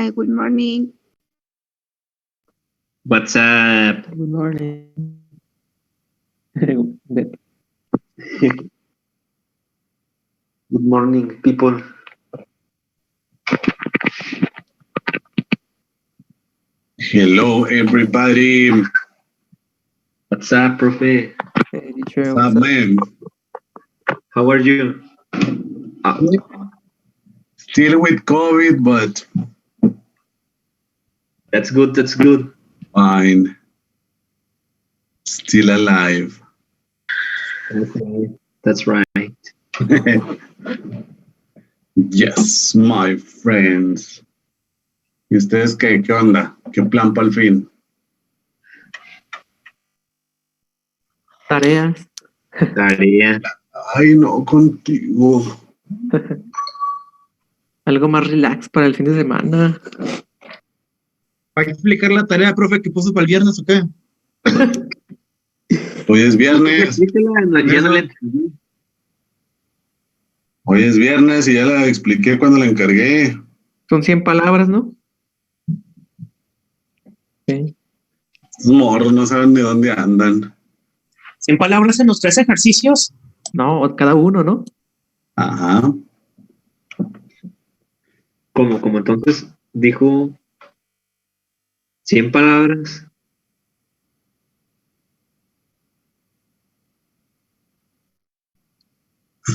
Hi, good morning. What's up? Good morning. Good morning, people. Hello, everybody. What's up, Profe? Hey, teacher, What's up, man? How are you? Still with COVID, but That's good. That's good. fine. Still alive. Okay, that's right. Yes, my friends. ¿Y ustedes qué onda? ¿Qué plan para el fin? tareas. Tarea. Ay, no, contigo. Algo más relax para el fin de semana. ¿Hay que explicar la tarea, profe, que puso para el viernes o qué? Hoy es viernes. Ya no le entendí. Hoy es viernes y ya la expliqué cuando la encargué. Son 100 palabras, ¿no? Sí. Estos morros no saben de dónde andan. 100 palabras en los 3 ejercicios. No, cada uno, ¿no? Ajá. Como entonces dijo 100 palabras.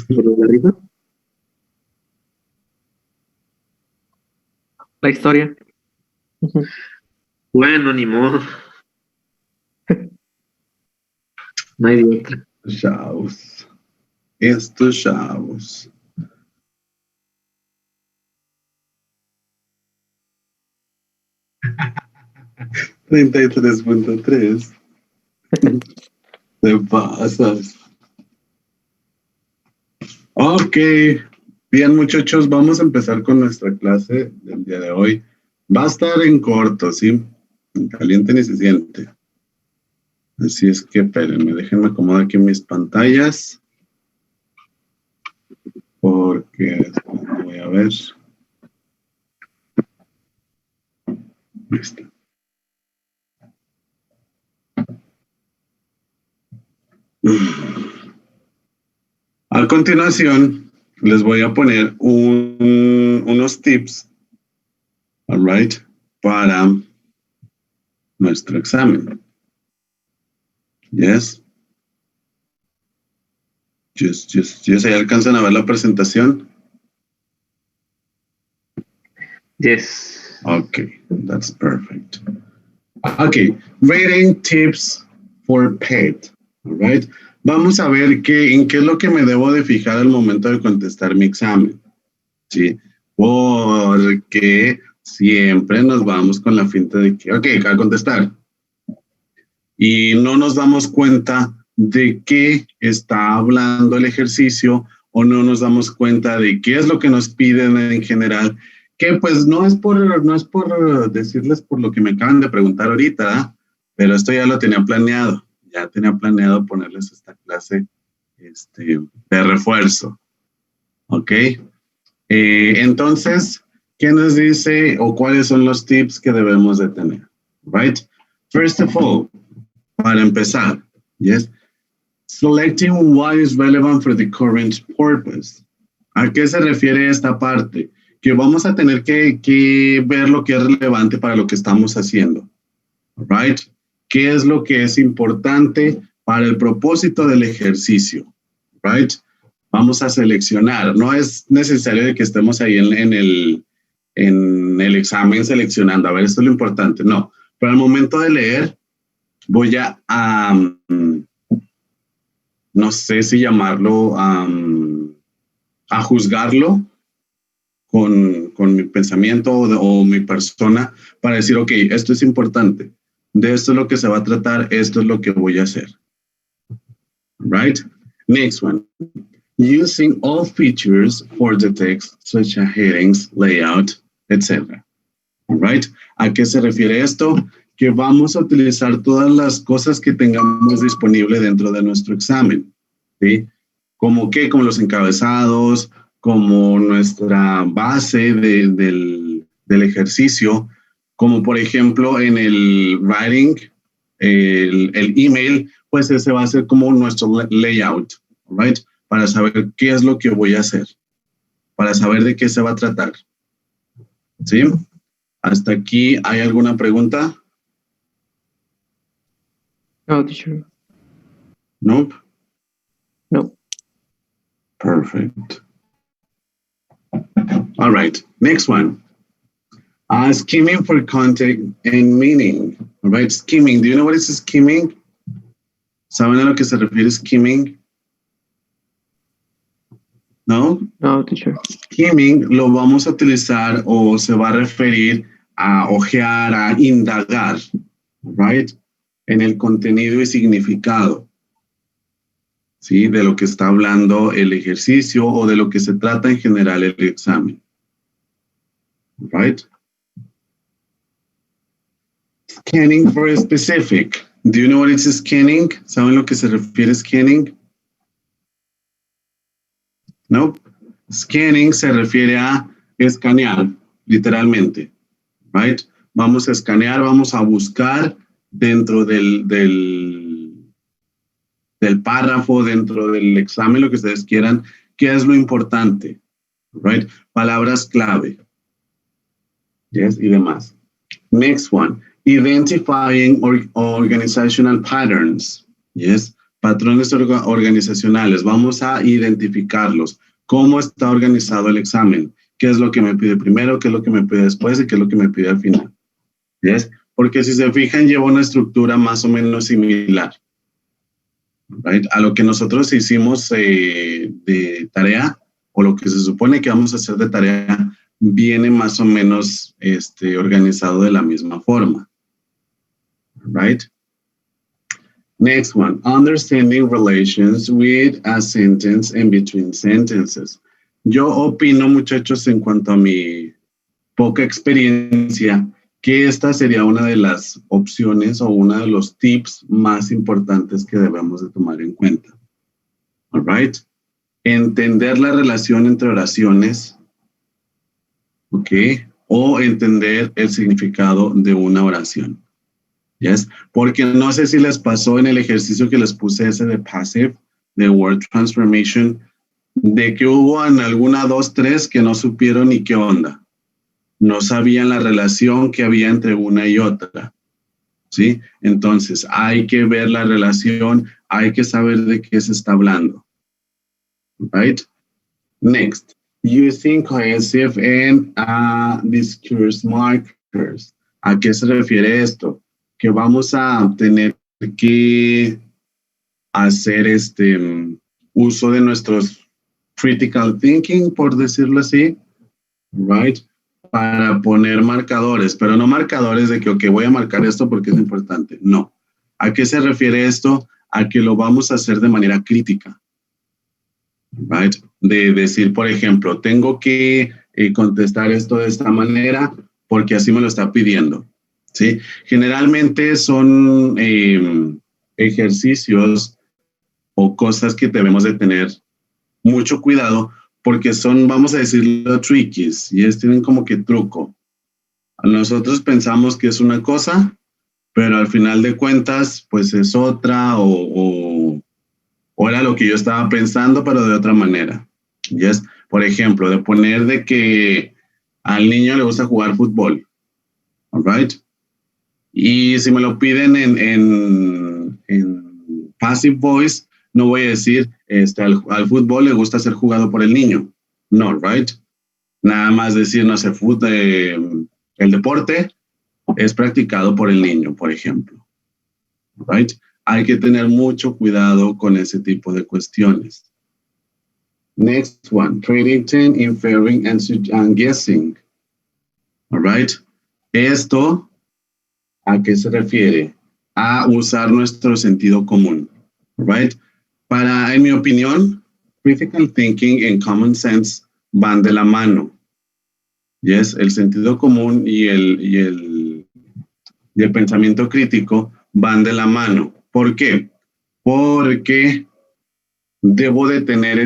¿Por la risa? La historia. Bueno, ni modo. No hay de otra. Chavos. Estos chavos. $33.3. Te pasas. Ok. Bien, muchachos, vamos a empezar con nuestra clase del día de hoy. Va a estar en corto, ¿sí? En caliente ni se siente. Así es que, espérenme, déjenme acomodar aquí mis pantallas. Porque voy a ver. Ahí está. A continuación, les voy a poner unos tips, all right, para nuestro examen. Yes. Yes. ¿Ahí alcanzan a ver la presentación? Yes. Okay, that's perfect. Okay, rating tips for pet, all right. Vamos a ver en qué es lo que me debo de fijar al momento de contestar mi examen, ¿sí? Porque siempre nos vamos con la finta de que, ok, a contestar. Y no nos damos cuenta de qué está hablando el ejercicio o no nos damos cuenta de qué es lo que nos piden en general, que pues no es por decirles por lo que me acaban de preguntar ahorita, pero esto ya lo tenía planeado. Ya tenía planeado ponerles esta clase de refuerzo. ¿Ok? Entonces, ¿qué nos dice o cuáles son los tips que debemos de tener? Right? First of all, para empezar, yes, selecting what is relevant for the current purpose. ¿A qué se refiere esta parte? Que vamos a tener que ver lo que es relevante para lo que estamos haciendo. Right? ¿Qué es lo que es importante para el propósito del ejercicio? Right? Vamos a seleccionar. No es necesario de que estemos ahí en el examen seleccionando. A ver, esto es lo importante. No. Pero al momento de leer, voy a no sé si llamarlo, a juzgarlo con mi pensamiento o mi persona para decir, ok, esto es importante. De esto es lo que se va a tratar, esto es lo que voy a hacer. Right? Next one. Using all features for the text, such as headings, layout, etc. Right? ¿A qué se refiere esto? Que vamos a utilizar todas las cosas que tengamos disponible dentro de nuestro examen. ¿Sí? ¿Como qué? Como los encabezados, como nuestra base del ejercicio, como por ejemplo en el writing, el email, pues ese va a ser como nuestro layout, right? Para saber qué es lo que voy a hacer, para saber de qué se va a tratar. ¿Sí? ¿Hasta aquí hay alguna pregunta? No, teacher. Nope. No. Perfect. All right, next one. Skimming for content and meaning. All right, skimming. Do you know what is skimming? ¿Saben a lo que se refiere skimming? ¿No? No, teacher. Skimming lo vamos a utilizar o se va a referir a ojear, a indagar, right? En el contenido y significado, ¿sí? De lo que está hablando el ejercicio o de lo que se trata en general el examen, right? Scanning for a specific. Do you know what is scanning? ¿Saben lo que se refiere a scanning? No. Scanning se refiere a escanear, literalmente, right? Vamos a escanear, vamos a buscar dentro del párrafo, dentro del examen, lo que ustedes quieran, qué es lo importante, right? Palabras clave, yes, y demás. Next one, identifying organizational patterns, yes, patrones organizacionales. Vamos a identificarlos. ¿Cómo está organizado el examen? ¿Qué es lo que me pide primero? ¿Qué es lo que me pide después? ¿Y qué es lo que me pide al final? ¿Yes? Porque si se fijan, lleva una estructura más o menos similar, right? A lo que nosotros hicimos de tarea, o lo que se supone que vamos a hacer de tarea, viene más o menos organizado de la misma forma, right? Next one, understanding relations with a sentence and between sentences. Yo opino, muchachos, en cuanto a mi poca experiencia, que esta sería una de las opciones o uno de los tips más importantes que debemos de tomar en cuenta. All right? Entender la relación entre oraciones, ¿ok? O entender el significado de una oración. Yes, porque no sé si les pasó en el ejercicio que les puse ese de passive, de word transformation, de que hubo en alguna 2, 3 que no supieron ni qué onda. No sabían la relación que había entre una y otra. ¿Sí? Entonces, hay que ver la relación, hay que saber de qué se está hablando. Right? Next, using cohesive and discourse markers. ¿A qué se refiere esto? Que vamos a tener que hacer uso de nuestros critical thinking, por decirlo así, right? Para poner marcadores, pero no marcadores de que, ok, voy a marcar esto porque es importante. No. ¿A qué se refiere esto? A que lo vamos a hacer de manera crítica, right? De decir, por ejemplo, tengo que contestar esto de esta manera porque así me lo está pidiendo. ¿Sí? Generalmente son ejercicios o cosas que debemos de tener mucho cuidado porque son, vamos a decirlo, trickies y tienen como que truco. Nosotros pensamos que es una cosa, pero al final de cuentas, pues es otra o era lo que yo estaba pensando, pero de otra manera. Yes. Por ejemplo, de poner de que al niño le gusta jugar fútbol. All right. Y si me lo piden en passive voice, no voy a decir al fútbol le gusta ser jugado por el niño. No, right? Nada más decir, no sé, el deporte es practicado por el niño, por ejemplo. Right? Hay que tener mucho cuidado con ese tipo de cuestiones. Next one, predicting, inferring, and guessing. All right? Esto, ¿a qué se refiere? A usar nuestro sentido común, right? En mi opinión, critical thinking and common sense van de la mano. Yes, el sentido común y el pensamiento crítico van de la mano. ¿Por qué? Porque debo de tener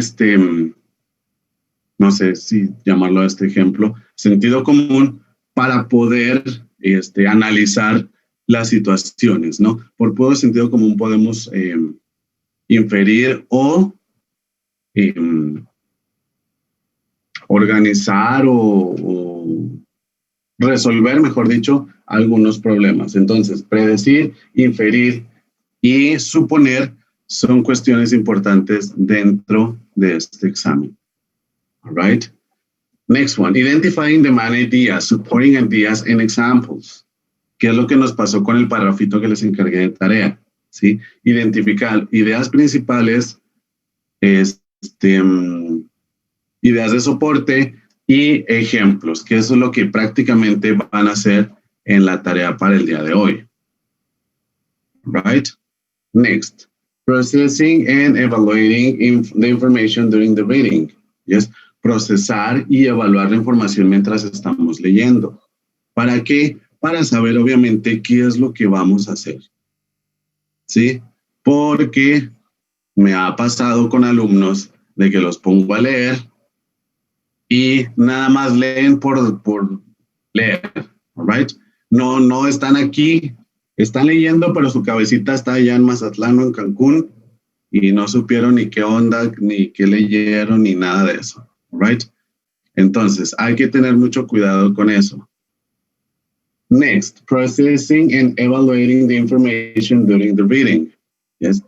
no sé si llamarlo ejemplo, sentido común para poder analizar las situaciones, ¿no? Por puro sentido común podemos inferir o organizar o resolver, mejor dicho, algunos problemas. Entonces, predecir, inferir y suponer son cuestiones importantes dentro de este examen. All right? Next one, identifying the main ideas, supporting ideas and examples. ¿Qué es lo que nos pasó con el parrafito que les encargué de tarea? ¿Sí? Identificar ideas principales, ideas de soporte y ejemplos, que eso es lo que prácticamente van a hacer en la tarea para el día de hoy. Right? Next, processing and evaluating the information during the reading. Yes, procesar y evaluar la información mientras estamos leyendo. ¿Para qué? Para saber obviamente qué es lo que vamos a hacer. ¿Sí? Porque me ha pasado con alumnos de que los pongo a leer y nada más leen por leer, all right? No están aquí, están leyendo, pero su cabecita está allá en Mazatlán o en Cancún y no supieron ni qué onda, ni qué leyeron, ni nada de eso, all right? Entonces, hay que tener mucho cuidado con eso. Next, processing and evaluating the information during the reading. Yes,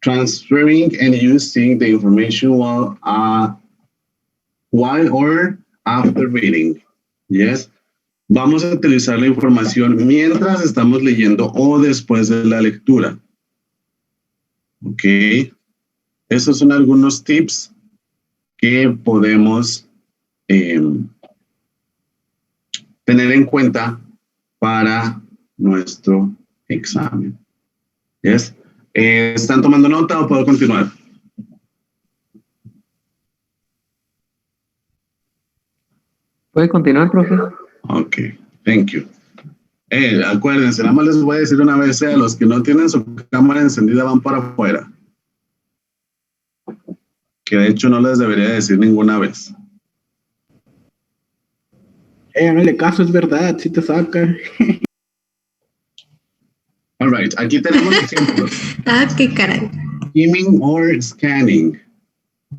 transferring and using the information while or after reading. Yes, vamos a utilizar la información mientras estamos leyendo o después de la lectura. Ok, esos son algunos tips que podemos tener en cuenta para nuestro examen. Yes. ¿Están tomando nota o puedo continuar? ¿Puede continuar, profe? Ok, thank you. Acuérdense, nada más les voy a decir una vez, a los que no tienen su cámara encendida van para afuera. Que de hecho no les debería decir ninguna vez. Háganle caso, es verdad, si te saca. All right, aquí tenemos ejemplos. Qué caray. Skimming or scanning.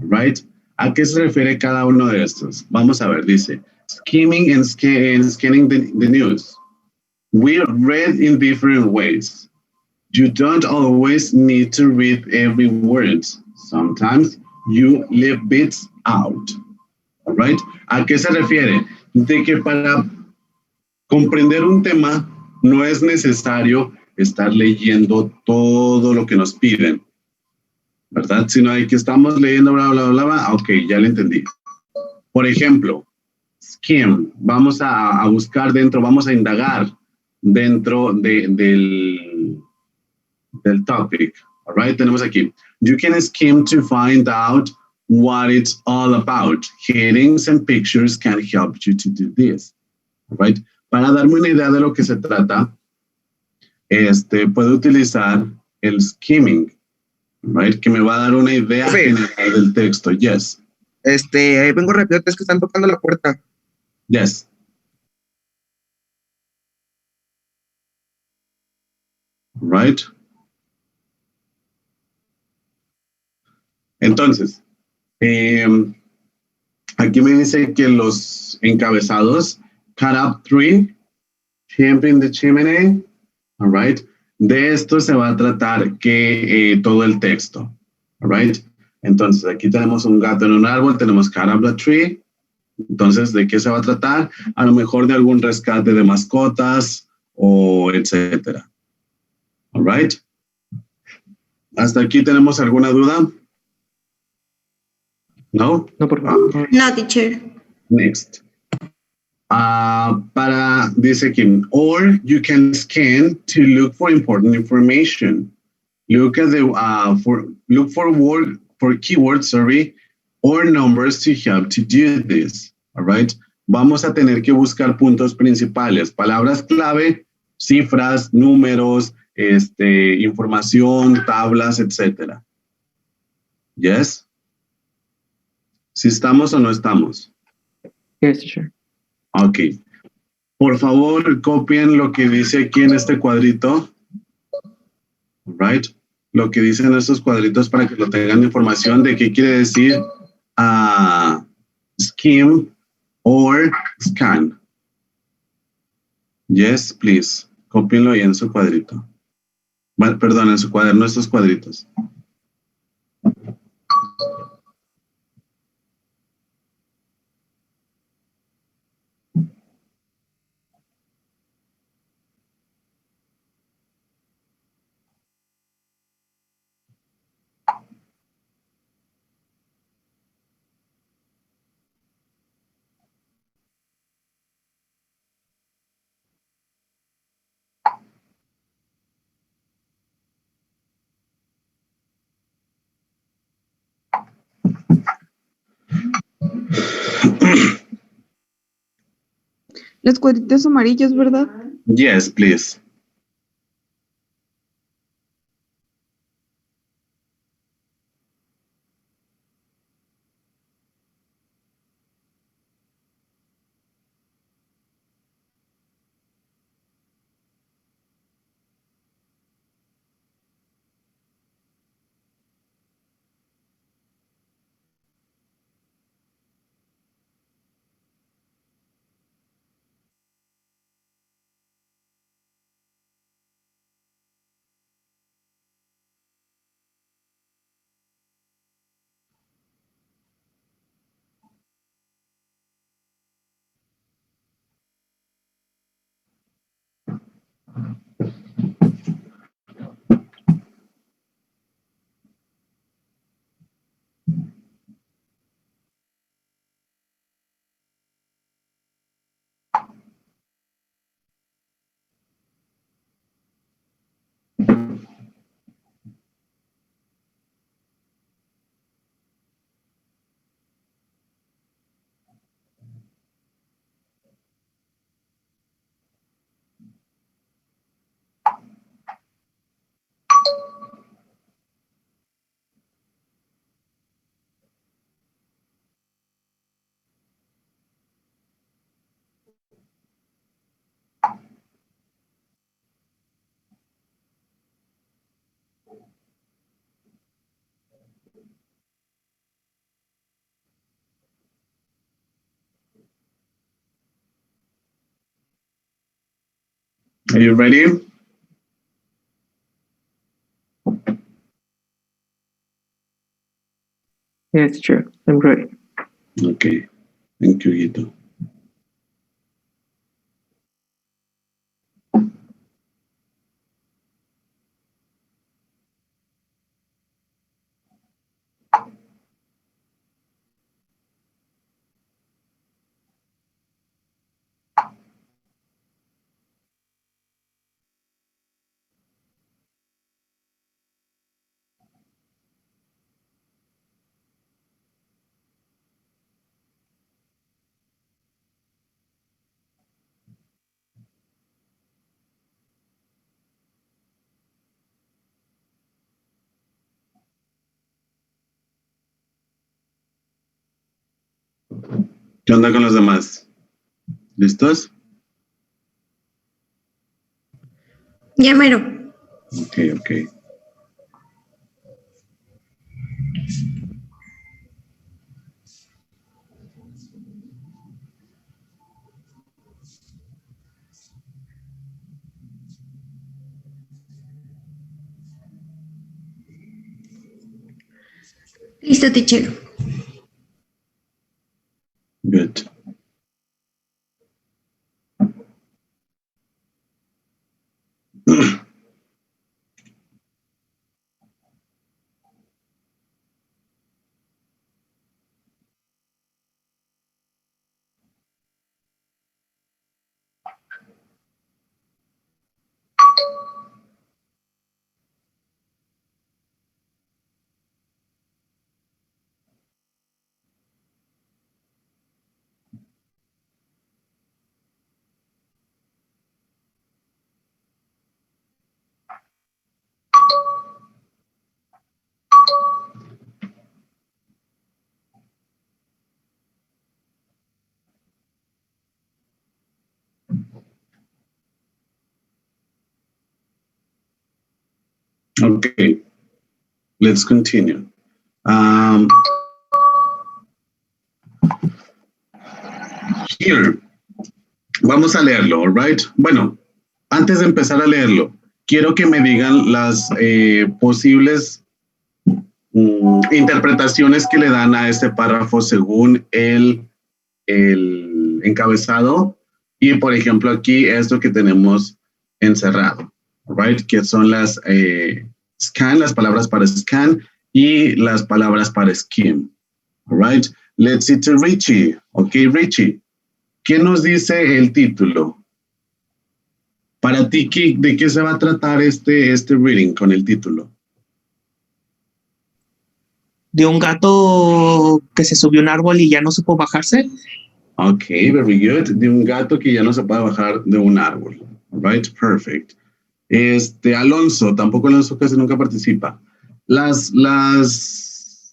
All right, ¿a qué se refiere cada uno de estos? Vamos a ver, dice, skimming and scanning the news. We read in different ways. You don't always need to read every word. Sometimes you leave bits out. All right, ¿a qué se refiere? De que para comprender un tema no es necesario estar leyendo todo lo que nos piden, ¿verdad? Sino hay que estamos leyendo bla, bla, bla, bla, ok, ya lo entendí. Por ejemplo, skim, vamos a buscar dentro, vamos a indagar dentro del topic, all right? Tenemos aquí, you can skim to find out what it's all about. Headings and pictures can help you to do this, all right? Para darme una idea de lo que se trata, puedo utilizar el skimming, right? Que me va a dar una idea general del texto. Yes. Vengo rápido, es que están tocando la puerta. Yes. Right. Entonces, aquí me dice que los encabezados, cut up 3, champion the chimney. All right. De esto se va a tratar que todo el texto. All right. Entonces, aquí tenemos un gato en un árbol, tenemos cut up the tree. Entonces, ¿de qué se va a tratar? A lo mejor de algún rescate de mascotas o etcétera. All right. ¿Hasta aquí tenemos alguna duda? ¿No? No, por favor. No, teacher. Next. Dice aquí, or you can scan to look for important information. Look at look for keywords, or numbers to help to do this. All right. Vamos a tener que buscar puntos principales, palabras clave, cifras, números, información, tablas, etcétera. Yes. Si estamos o no estamos. Yes, teacher. Ok. Por favor, copien lo que dice aquí en este cuadrito. Right? Lo que dicen estos cuadritos para que lo tengan información de qué quiere decir skim or scan. Yes, please. Cópienlo ahí en su cuadrito. Bueno, perdón, en su cuaderno, estos cuadritos. Los cuadritos amarillos, ¿verdad? Yes, please. Are you ready? Yes, teacher. I'm ready. Okay. Thank you, Guito. ¿Qué onda con los demás? ¿Listos? Ya mero. Ok, ok. Listo, teacher. Good. Okay, let's continue. Here, vamos a leerlo, all right? Bueno, antes de empezar a leerlo, quiero que me digan las posibles interpretaciones que le dan a este párrafo según el encabezado y, por ejemplo, aquí esto que tenemos encerrado, right? Que son las scan, las palabras para scan y las palabras para skim, right? Let's see to Richie. Okay, Richie, ¿qué nos dice el título? Para ti, ¿de qué se va a tratar este reading con el título? De un gato que se subió a un árbol y ya no supo bajarse. Ok, very good. De un gato que ya no se puede bajar de un árbol. Right, perfect. Alonso, tampoco Alonso casi nunca participa. Las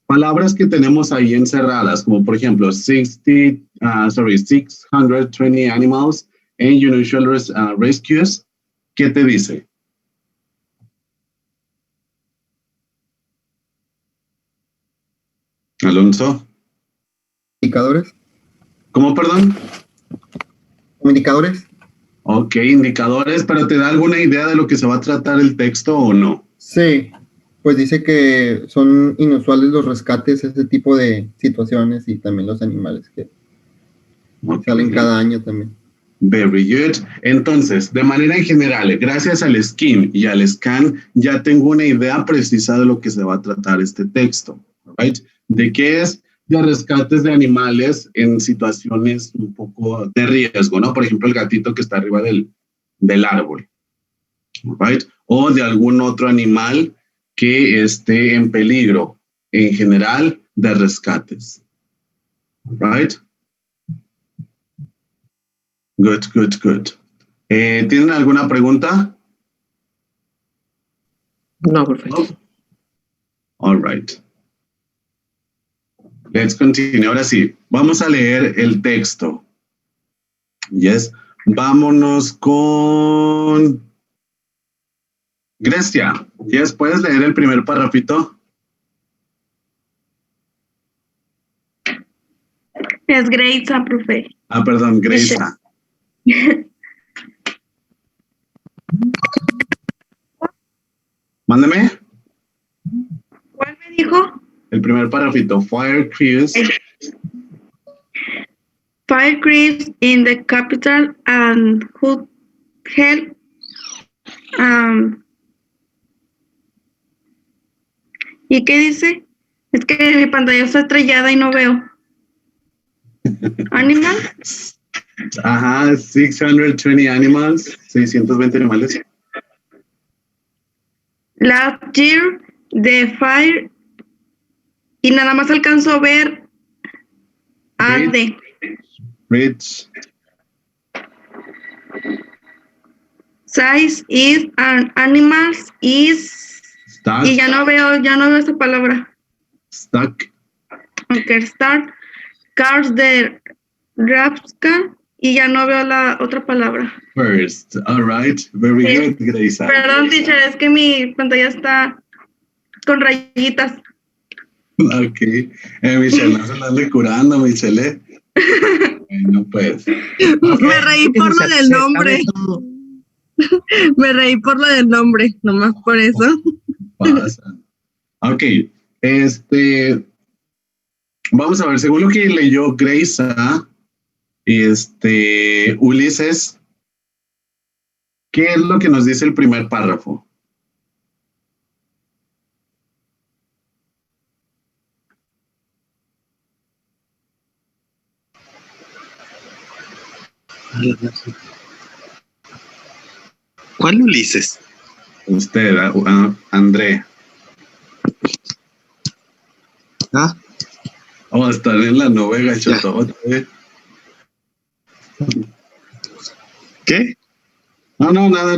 palabras que tenemos ahí encerradas, como por ejemplo 620 animals and unusual rescues, ¿qué te dice? Alonso. ¿Indicadores? ¿Cómo, perdón? ¿Indicadores? Ok, indicadores, pero ¿te da alguna idea de lo que se va a tratar el texto o no? Sí, pues dice que son inusuales los rescates, ese tipo de situaciones y también los animales que salen cada año también. Very good. Entonces, de manera en general, gracias al skim y al scan, ya tengo una idea precisa de lo que se va a tratar este texto, right? ¿De qué es? De rescates de animales en situaciones un poco de riesgo, ¿no? Por ejemplo, el gatito que está arriba del árbol, right? O de algún otro animal que esté en peligro, en general, de rescates, right? Good, good, good. ¿Tienen alguna pregunta? No, perfecto. No? All right. Let's continue. Ahora sí, vamos a leer el texto. Yes. Vámonos con Grecia. Yes, ¿puedes leer el primer parrafito? Es Greisa, profe. Ah, perdón, Grecia. Mándame. ¿Cuál me dijo? El primer parrafito. Fire crews. Fire crews in the capital and who help. ¿Y qué dice? Es que mi pantalla está estrellada y no veo. ¿Animal? Ajá, 620 animals. 620 animales. Last year, the fire. Y nada más alcanzó a ver ande. Rich. Size is and animals is. Stuck. Y ya no veo esa palabra. Stuck. Okay, start. Cars de Rapska. Y ya no veo la otra palabra. First. All right. Very good, Grecia. Perdón, teacher, es que mi pantalla está con rayitas. Ok. Michelle, no se la ande curando, Michelle. Bueno, pues. Me reí por lo del nombre. Me reí por lo del nombre, nomás por eso. Pasa. Ok. Vamos a ver, según lo que leyó Grecia, Ulises, ¿qué es lo que nos dice el primer párrafo? ¿Cuál Ulises? Usted, André. ¿Ah? Vamos a estar en la novela, Choto. ¿Qué? No, nada.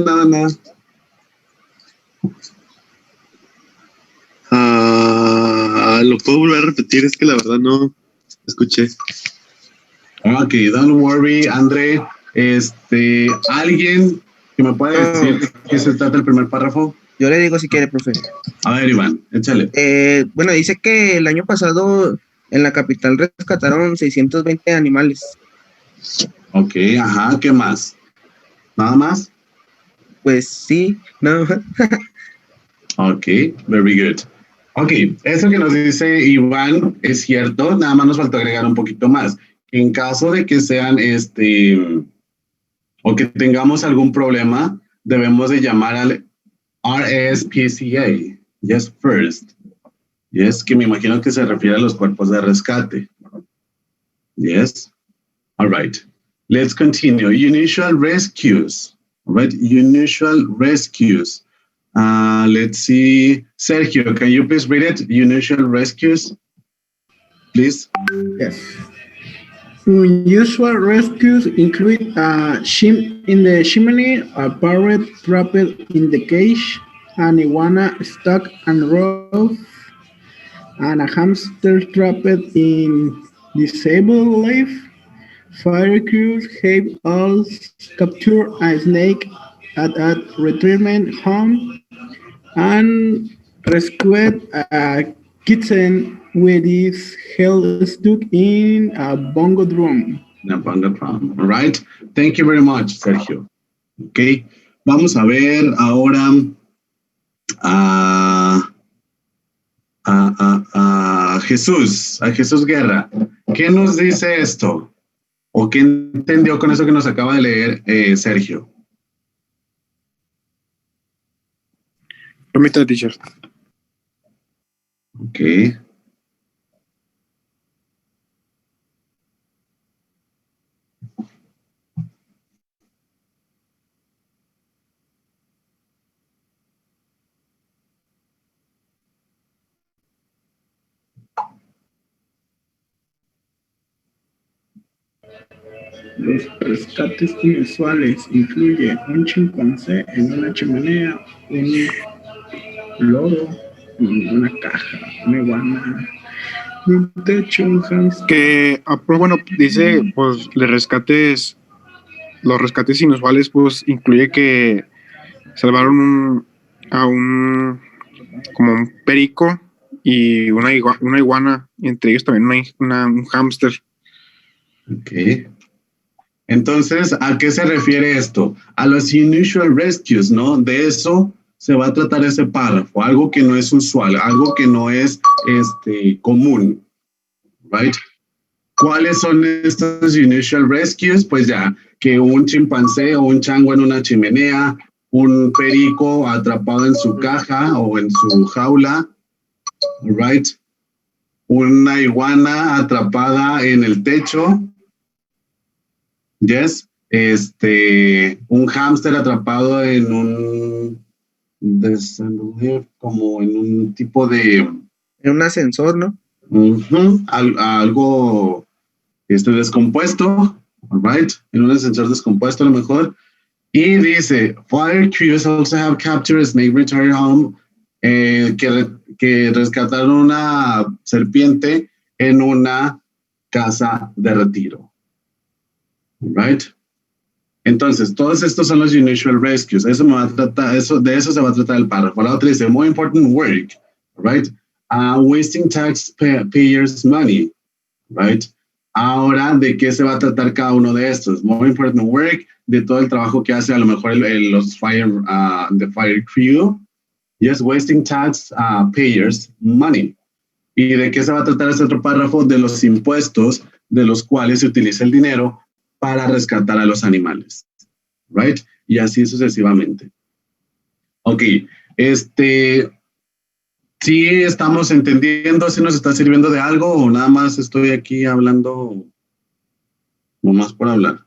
¿Lo puedo volver a repetir? Es que la verdad no escuché. Ok, don't worry, André. ¿Alguien que me pueda decir de qué se trata el primer párrafo? Yo le digo si quiere, profe. A ver, Iván, échale. Bueno, dice que el año pasado en la capital rescataron 620 animales. Ok, ajá, ¿qué más? ¿Nada más? Pues sí, no. Ok, very good. Ok, eso que nos dice Iván es cierto, nada más nos falta agregar un poquito más. En caso de que sean o que tengamos algún problema, debemos de llamar al RSPCA. Yes, first. Yes, que me imagino que se refiere a los cuerpos de rescate. Yes. All right. Let's continue. Unusual rescues. All right. Unusual rescues. Let's see. Sergio, can you please read it? Unusual rescues. Please. Yes. Unusual rescues include a shrimp in the chimney, a parrot trapped in the cage, an iguana stuck and rope, and a hamster trapped in disabled life. Fire crews have also captured a snake at a retirement home and rescued a kitten with its head stuck in a bongo drum. A bongo drum. All right. Thank you very much, Sergio. Ok. Vamos a ver ahora a Jesús Guerra. ¿Qué nos dice esto? ¿O qué entendió con eso que nos acaba de leer Sergio? Permítame, teacher. Ok. Los rescates inusuales incluyen un chimpancé en una chimenea, un loro en una caja, una iguana, un techo, un hámster. Que, pues bueno, dice, pues, los rescates inusuales, pues, incluye que salvaron como un perico y una iguana, y entre ellos también un hámster. Ok. Entonces, ¿a qué se refiere esto? A los unusual rescues, ¿no? De eso se va a tratar ese párrafo, algo que no es usual, algo que no es común, right? ¿Cuáles son estos unusual rescues? Pues ya, que un chimpancé o un chango en una chimenea, un perico atrapado en su caja o en su jaula, right? Una iguana atrapada en el techo, yes, un hámster atrapado en un como en un tipo de En un ascensor, ¿no? Algo descompuesto, right? En un ascensor descompuesto a lo mejor. Y dice, fire crews also have captured a snake retired home, que rescataron una serpiente en una casa de retiro. Right? Entonces, todos estos son los unusual rescues. De eso se va a tratar el párrafo. La otra dice, more important work, right? Wasting taxpayers' money, right? Ahora, ¿de qué se va a tratar cada uno de estos? More important work, de todo el trabajo que hace a lo mejor los the fire crew. Yes, wasting taxpayers' money. ¿Y de qué se va a tratar este otro párrafo? De los impuestos de los cuales se utiliza el dinero para rescatar a los animales, right? Y así sucesivamente. Ok, ¿sí estamos entendiendo? ¿Sí nos está sirviendo de algo o nada más estoy aquí hablando nomás por hablar?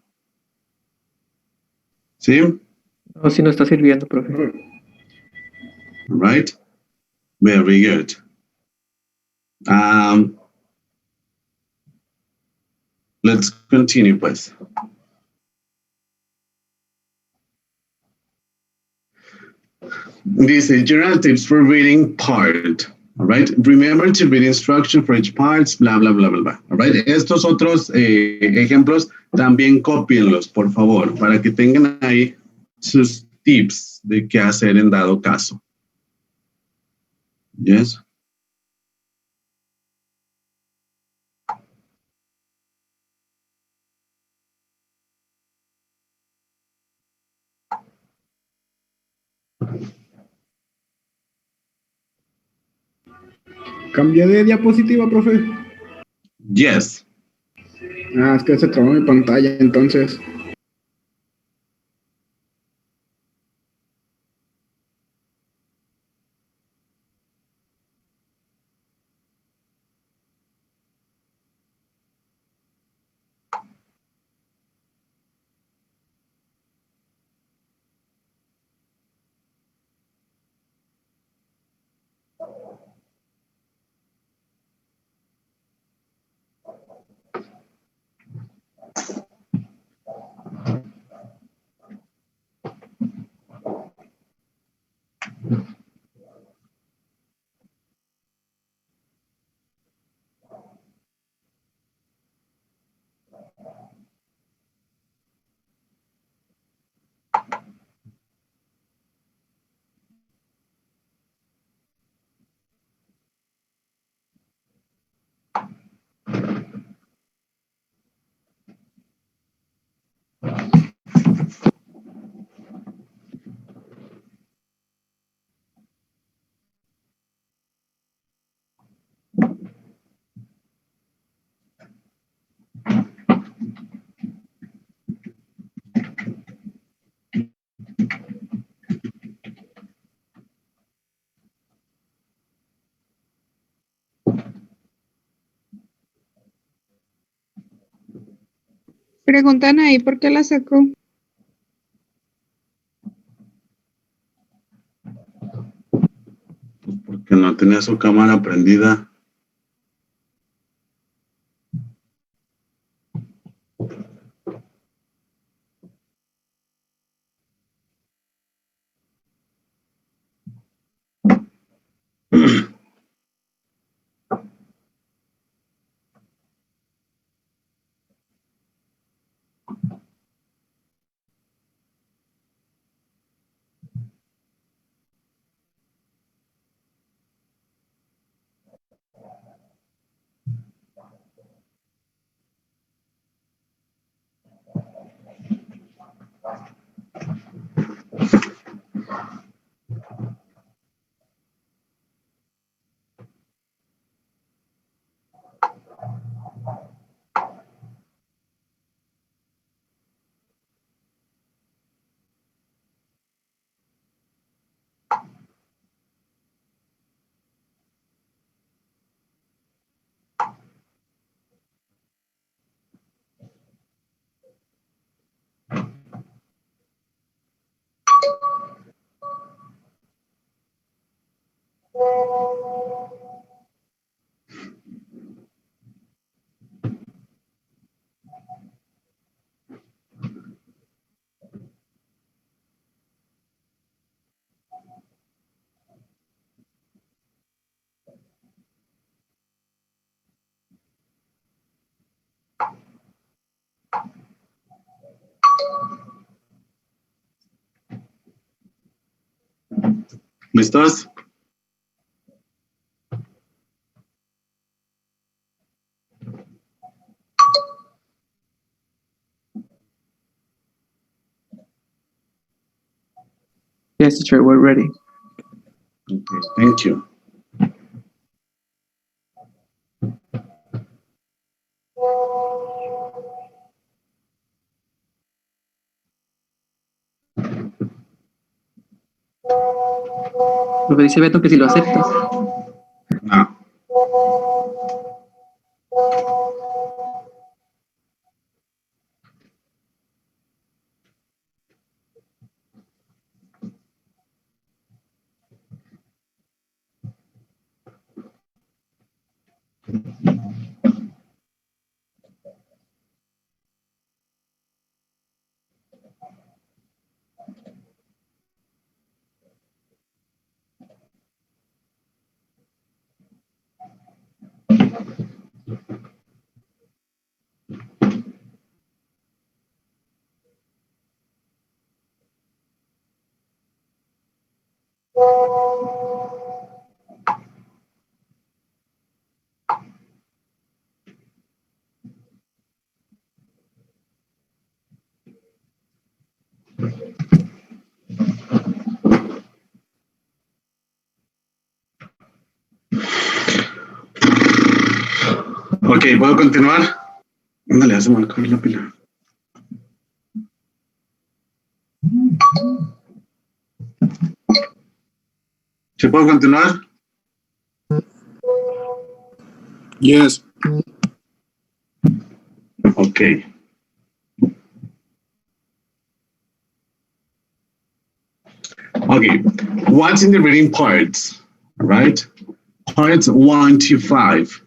¿Sí? No, sí nos está sirviendo, profe. Right? Very good. Let's continue, pues. Dice, general tips for reading part. All right. Remember to read instruction for each part, bla, bla, bla, bla, bla. All right. Estos otros ejemplos también cópienlos, por favor, para que tengan ahí sus tips de qué hacer en dado caso. Yes. Cambié de diapositiva, profe. Yes. Ah, es que se trabó mi pantalla, entonces. Preguntan ahí por qué la sacó. Porque no tenía su cámara prendida. ¿Listos? Yes, teacher, we're ready. Okay, thank you. Lo que dice Beto que si lo aceptas. No. Ok, ¿puedo continuar? Ándale, ya se me acabó la pila. ¿Sí puedo continuar? Yes. Okay. Okay. What's in the reading parts? Right? Parts 1 to 5.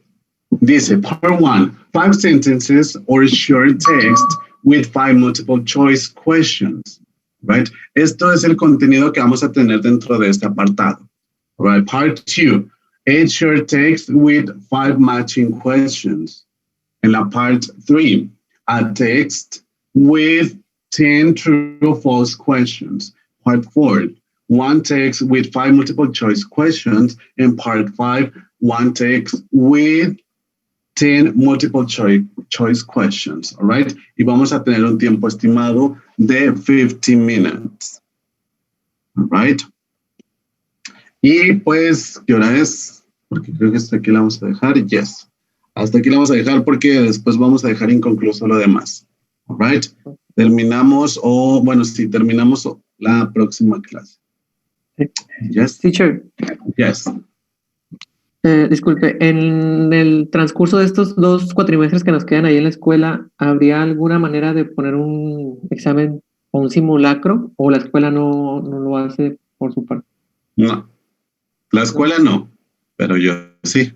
Dice, part 1, 5 sentences or short text with 5 multiple choice questions. Right? Esto es el contenido que vamos a tener dentro de este apartado. Right? Part 2, 8 short text with 5 matching questions. En la part 3, a text with 10 true or false questions. Part 4, 1 text with 5 multiple choice questions. And part 5, 1 text with 10 multiple choice questions. All right? Y vamos a tener un tiempo estimado de 50 minutes. All right? Y pues, ¿qué hora es? Porque creo que hasta aquí la vamos a dejar. Yes. Hasta aquí la vamos a dejar porque después vamos a dejar inconcluso lo demás. All right? Terminamos terminamos la próxima clase. Yes. Teacher. Yes. Disculpe, en el transcurso de estos 2 cuatrimestres que nos quedan ahí en la escuela, ¿habría alguna manera de poner un examen o un simulacro? ¿O la escuela no lo hace por su parte? No. La escuela no, pero yo sí.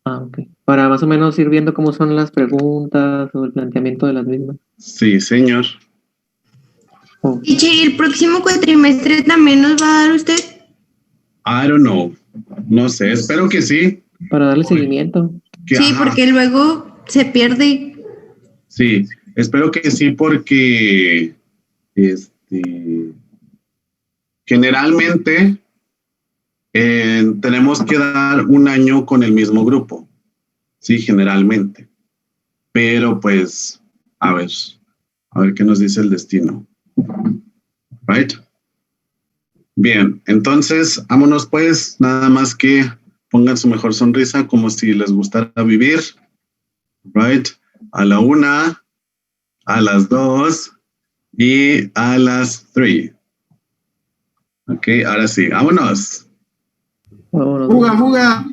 Ah, ok. Para más o menos ir viendo cómo son las preguntas o el planteamiento de las mismas. Sí, señor. Oh. ¿Y el próximo cuatrimestre también nos va a dar usted? I don't know. No sé, espero que sí. Para darle seguimiento. Sí, porque luego se pierde. Sí, espero que sí porque generalmente tenemos que dar un año con el mismo grupo. Sí, generalmente. Pero pues, a ver qué nos dice el destino. Right? Bien, entonces, vámonos pues, nada más que pongan su mejor sonrisa como si les gustara vivir. Right? A la 1, a las 2 y a las 3. Ok, ahora sí, vámonos. Fuga, fuga.